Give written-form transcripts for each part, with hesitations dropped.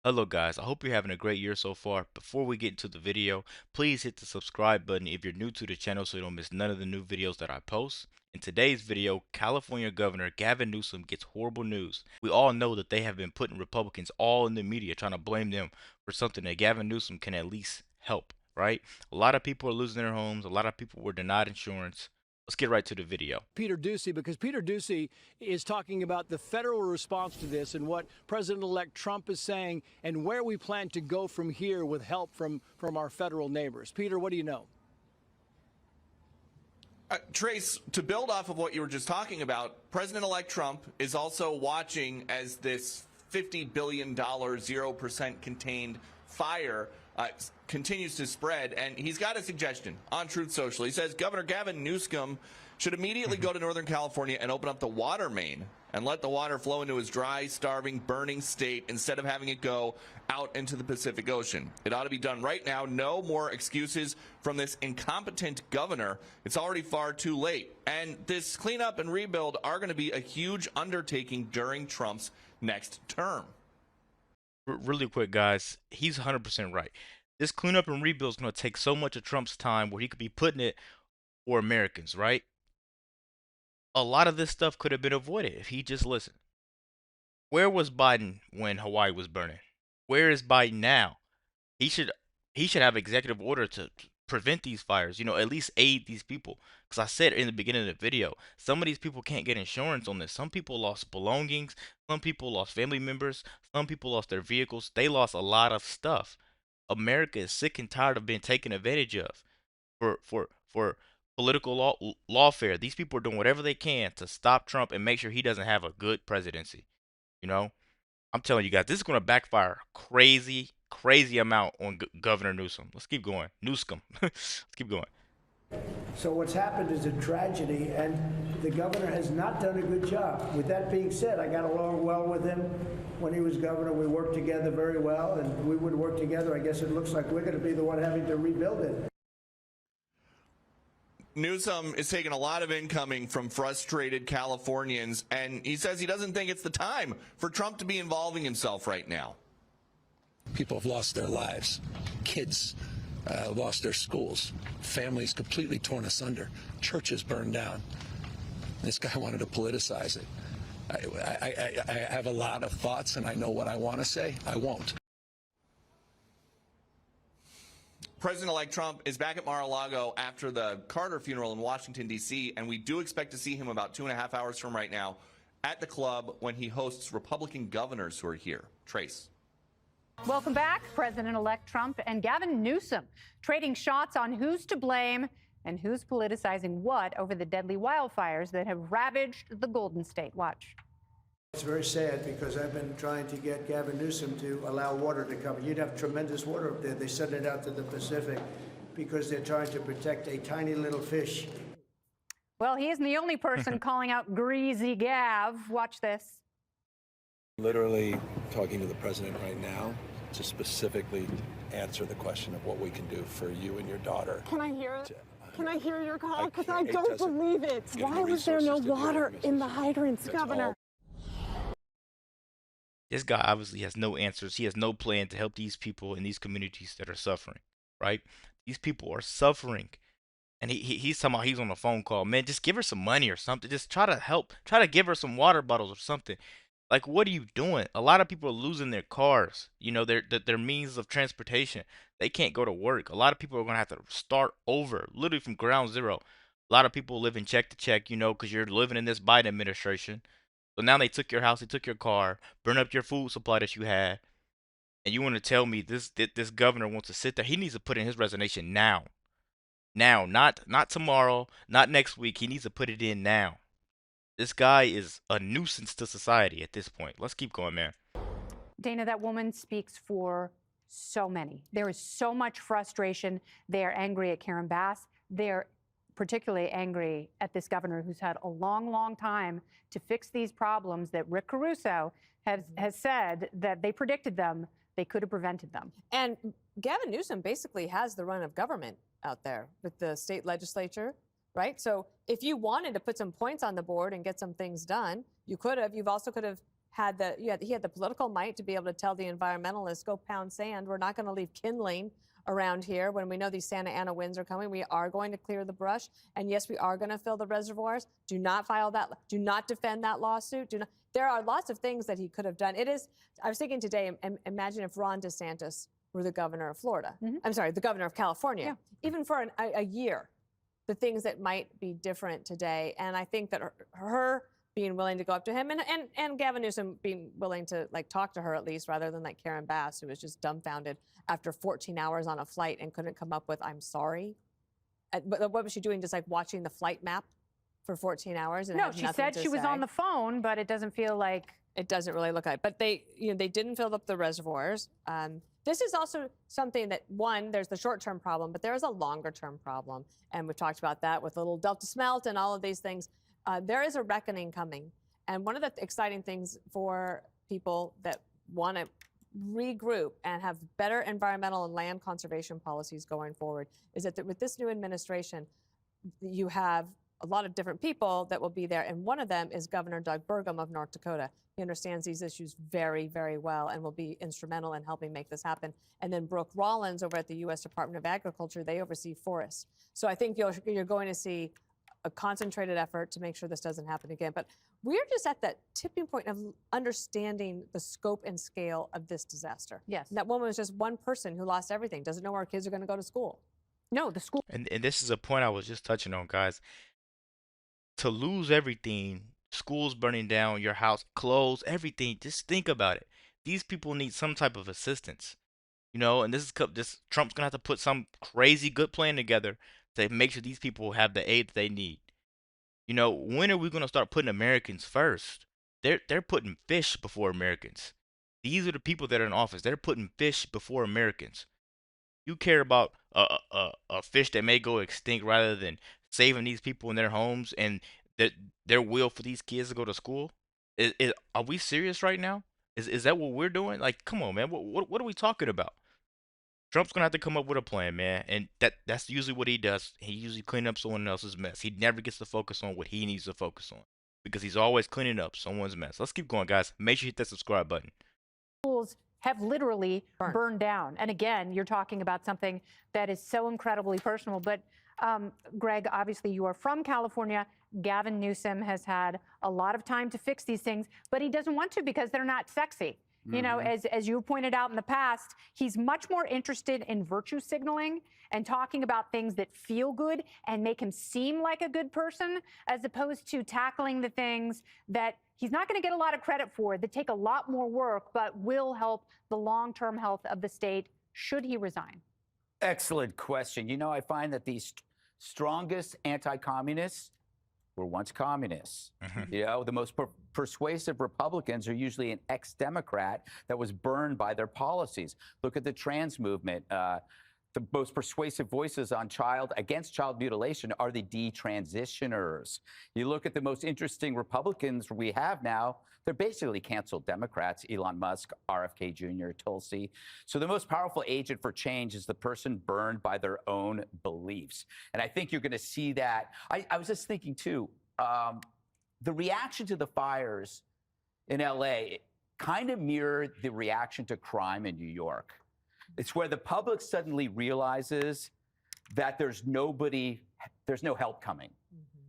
Hello guys, I hope you're having a great year so far. Before we get into the video, please hit the subscribe button if you're new to the channel so you don't miss none of the new videos that I post. In today's video, California Governor Gavin Newsom gets horrible news. We all know that they have been putting Republicans all in the media trying to blame them for something that Gavin Newsom can at least help, right? A lot of people are losing their homes, a lot of people were denied insurance. Let's get right to the video. Peter Doocy, because Peter Doocy is talking about the federal response to this and what President-elect Trump is saying and where we plan to go from here with help from our federal neighbors. Peter, what do you know? Trace, to build off of what you were just talking about, President-elect Trump is also watching as this $50 billion 0% contained fire continues to spread, and he's got a suggestion on Truth Social. He says Governor Gavin Newsom should immediately go to Northern California and open up the water main and let the water flow into his dry, starving, burning state instead of having it go out into the Pacific Ocean. It ought to be done right now. No more excuses from this incompetent governor. It's already far too late. And this cleanup and rebuild are going to be a huge undertaking during Trump's next term. Really quick, guys, he's 100% right. This cleanup and rebuild is going to take so much of Trump's time where he could be putting it for Americans, right? A lot of this stuff could have been avoided if he just listened. Where was Biden when Hawaii was burning? Where is Biden now? He should have executive order to prevent these fires, at least aid these people. Because I said in the beginning of the video, some of these people can't get insurance on this. Some people lost belongings. Some people lost family members. Some people lost their vehicles. They lost a lot of stuff. America is sick and tired of being taken advantage of for political lawfare. These people are doing whatever they can to stop Trump and make sure he doesn't have a good presidency. I'm telling you guys, this is going to backfire crazy amount on Governor Newsom. Let's keep going. Newsom. Let's keep going. So what's happened is a tragedy, and the governor has not done a good job. With that being said, I got along well with him when he was governor. We worked together very well, and we would work together. I guess it looks like we're going to be the one having to rebuild it. Newsom is taking a lot of incoming from frustrated Californians, and he says he doesn't think it's the time for Trump to be involving himself right now. People have lost their lives. Kids lost their schools. Families completely torn asunder. Churches burned down. This guy wanted to politicize it. I have a lot of thoughts, and I know what I want to say. I won't. President-elect Trump is back at Mar-a-Lago after the Carter funeral in Washington, D.C., and we do expect to see him about 2.5 hours from right now at the club when he hosts Republican governors who are here. Trace. Welcome back. President-elect Trump and Gavin Newsom trading shots on who's to blame and who's politicizing what over the deadly wildfires that have ravaged the Golden State. Watch. It's very sad because I've been trying to get Gavin Newsom to allow water to come. You'd have tremendous water up there. They send it out to the Pacific because they're trying to protect a tiny little fish. Well, he isn't the only person calling out Greasy Gav. Watch this. Literally talking to the president right now to specifically answer the question of what we can do for you and your daughter. Can I hear it? Can I hear your call? Because I don't believe it. Why was there no water in the hydrants, Governor? This guy obviously has no answers. He has no plan to help these people in these communities that are suffering, right? These people are suffering. And he's talking about he's on a phone call. Man, just give her some money or something. Just try to help. Try to give her some water bottles or something. Like, what are you doing? A lot of people are losing their cars, their means of transportation. They can't go to work. A lot of people are going to have to start over, literally from ground zero. A lot of people live in check to check, because you're living in this Biden administration. So now they took your house, they took your car, burned up your food supply that you had. And you want to tell me this governor wants to sit there? He needs to put in his resignation now. Now, not tomorrow, not next week. He needs to put it in now. This guy is a nuisance to society at this point. Let's keep going, man. Dana, that woman speaks for so many. There is so much frustration. They are angry at Karen Bass. They're particularly angry at this governor who's had a long time to fix these problems that Rick Caruso has said that they predicted them. They could have prevented them. And Gavin Newsom basically has the run of government out there with the state legislature, right? So if you wanted to put some points on the board and get some things done, you could have. You've also could have had he had the political might to be able to tell the environmentalists, go pound sand. We're not going to leave kindling around here when we know these Santa Ana winds are coming. We are going to clear the brush. And yes, we are going to fill the reservoirs. Do not file that. Do not defend that lawsuit. Do not. There are lots of things that he could have done. I was thinking today, imagine if Ron DeSantis were the governor of Florida. I'm sorry, the governor of California. Yeah. Even for a year, the things that might be different today. And I think that her being willing to go up to him and Gavin Newsom being willing to talk to her at least, rather than Karen Bass, who was just dumbfounded after 14 hours on a flight and couldn't come up with "I'm sorry." But what was she doing? Just watching the flight map for 14 hours? And no, she said she was on the phone, but it doesn't feel like it doesn't really look like it. But they didn't fill up the reservoirs. This is also something that, one, there's the short-term problem, but there is a longer-term problem. And we've talked about that with little Delta smelt and all of these things. There is a reckoning coming. And one of the exciting things for people that want to regroup and have better environmental and land conservation policies going forward is that with this new administration, you have a lot of different people that will be there. And one of them is Governor Doug Burgum of North Dakota. He understands these issues very, very well and will be instrumental in helping make this happen. And then Brooke Rollins over at the U.S. Department of Agriculture, they oversee forests. So I think you're going to see a concentrated effort to make sure this doesn't happen again. But we're just at that tipping point of understanding the scope and scale of this disaster. Yes. And that woman was just one person who lost everything, doesn't know where her kids are going to go to school. No, the school. And this is a point I was just touching on, guys. To lose everything, schools burning down, your house, clothes, everything, just think about it. These people need some type of assistance, and this Trump's gonna have to put some crazy good plan together to make sure these people have the aid that they need. When are we gonna start putting Americans first? They're putting fish before Americans. These are the people that are in office. They're putting fish before Americans. You care about a fish that may go extinct rather than saving these people in their homes and their will for these kids to go to school? Are we serious right now? Is that what we're doing? Come on, man. What are we talking about? Trump's gonna have to come up with a plan, man, and that's usually what he does. He usually cleans up someone else's mess. He never gets to focus on what he needs to focus on because he's always cleaning up someone's mess. Let's keep going, guys. Make sure you hit that subscribe button. Schools have literally burned down. And again, you're talking about something that is so incredibly personal. But Greg, obviously you are from California. Gavin Newsom has had a lot of time to fix these things, but he doesn't want to because they're not sexy. As you pointed out in the past, he's much more interested in virtue signaling and talking about things that feel good and make him seem like a good person, as opposed to tackling the things that he's not going to get a lot of credit for, that take a lot more work, but will help the long-term health of the state should he resign. Excellent question. I find that these strongest anti-communists were once communists. The most persuasive Republicans are usually an ex-Democrat that was burned by their policies. Look at the trans movement. The most persuasive voices on against child mutilation are the detransitioners. You look at the most interesting Republicans we have now, they're basically canceled Democrats, Elon Musk, RFK Jr., Tulsi. So the most powerful agent for change is the person burned by their own beliefs. And I think you're going to see that. I was just thinking, too, the reaction to the fires in L.A. kind of mirrored the reaction to crime in New York. It's where the public suddenly realizes that there's no help coming.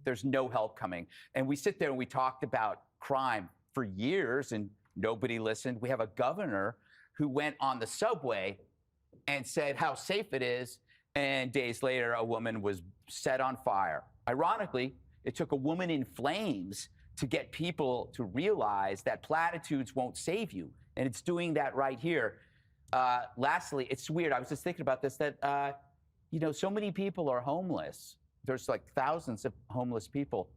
There's no help coming. And we sit there and we talked about crime for years and nobody listened. We have a governor who went on the subway and said how safe it is. And days later, a woman was set on fire. Ironically, it took a woman in flames to get people to realize that platitudes won't save you. And it's doing that right here. Lastly, it's weird. I was just thinking about this, that, so many people are homeless. There's thousands of homeless people.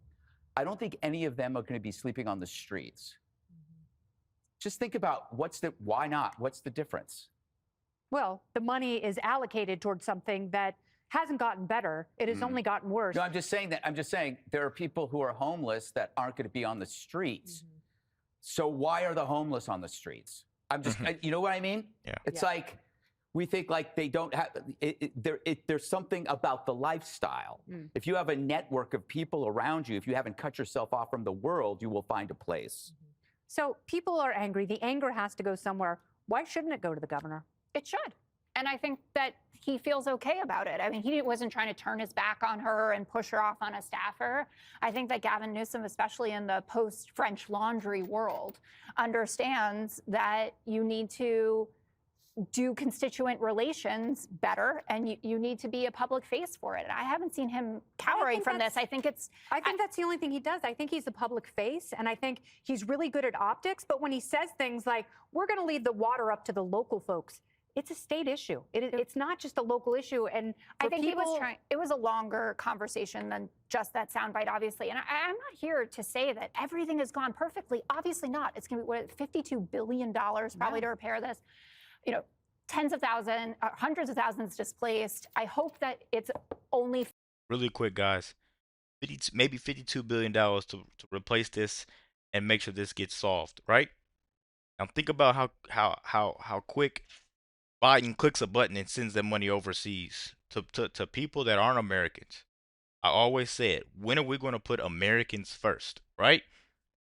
I don't think any of them are going to be sleeping on the streets. Just think about why not? What's the difference? Well, the money is allocated towards something that hasn't gotten better. It has only gotten worse. No, I'm just saying there are people who are homeless that aren't going to be on the streets. So why are the homeless on the streets? You know what I mean? Yeah. It's we think they don't have there's something about the lifestyle. If you have a network of people around you, if you haven't cut yourself off from the world, you will find a place. So people are angry. The anger has to go somewhere. Why shouldn't it go to the governor? It should. And I think that he feels okay about it. I mean, he wasn't trying to turn his back on her and push her off on a staffer. I think that Gavin Newsom, especially in the post-French Laundry world, understands that you need to do constituent relations better, and you need to be a public face for it. And I haven't seen him cowering from this. I think that's the only thing he does. I think he's a public face, and I think he's really good at optics. But when he says things like, we're going to leave the water up to the local folks, it's a state issue. It's not just a local issue. And I think he was trying. It was a longer conversation than just that soundbite, obviously. And I'm not here to say that everything has gone perfectly. Obviously not. It's going to be $52 billion probably to repair this. You know, tens of thousands, hundreds of thousands displaced. I hope that it's only Really quick, guys. Maybe $52 billion to replace this and make sure this gets solved, right? Now think about how quick Biden clicks a button and sends that money overseas to people that aren't Americans. I always said, when are we going to put Americans first, right?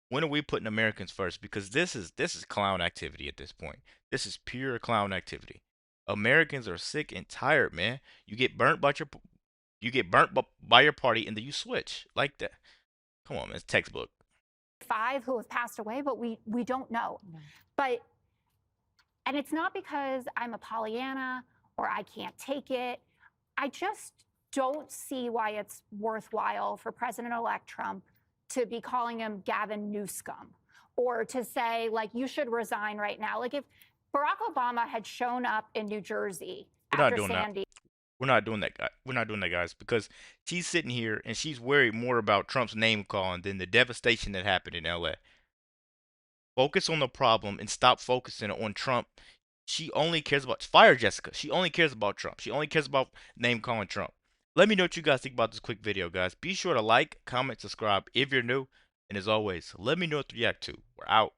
When are we putting Americans first? Because this is clown activity at this point. This is pure clown activity. Americans are sick and tired, man. You get burnt by your party, and then you switch like that. Come on, man, it's textbook. 5 who have passed away, but we don't know. But and it's not because I'm a Pollyanna or I can't take it. I just don't see why it's worthwhile for President-elect Trump to be calling him Gavin Newsom, or to say, like, you should resign right now. Like, if Barack Obama had shown up in New Jersey after Sandy. We're not doing that, guys. We're not doing that, guys, because she's sitting here and she's worried more about Trump's name calling than the devastation that happened in LA. Focus on the problem and stop focusing on Trump. She only cares about fire Jessica. She only cares about Trump. She only cares about name calling Trump. Let me know what you guys think about this quick video, guys. Be sure to like, comment, subscribe if you're new. And as always, let me know what to react to. We're out.